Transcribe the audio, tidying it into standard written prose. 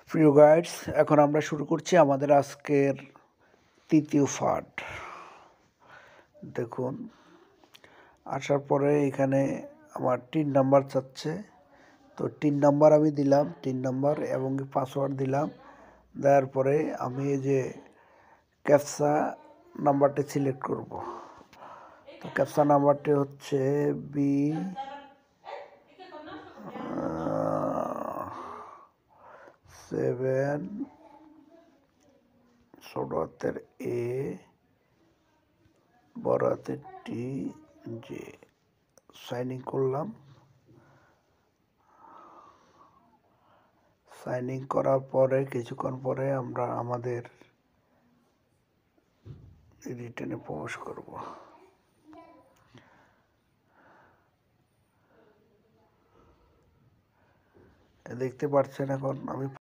প্রিয় গাইডস, এখন আমরা শুরু করছি আমাদের আজকের তৃতীয় পাঠ। দেখুন, আসার পরে এখানে আমার 3 নাম্বার চাচ্ছে, তো 3 নাম্বার আমি দিলাম, 3 নাম্বার এবং পাসওয়ার্ড দিলাম। দেওয়ার পরে আমি এই যে ক্যাপচা নাম্বারটি সিলেক্ট করব। তো ক্যাপচা নাম্বারটি হচ্ছে B7 ছোট হাতের A বড় হাতের TJ। সাইন ইন করলাম। সাইন ইন করার পরে কিছুক্ষণ পরে আমরা আমাদের রিটার্নে প্রবেশ করব। দেখতে পাচ্ছেন এখন আমি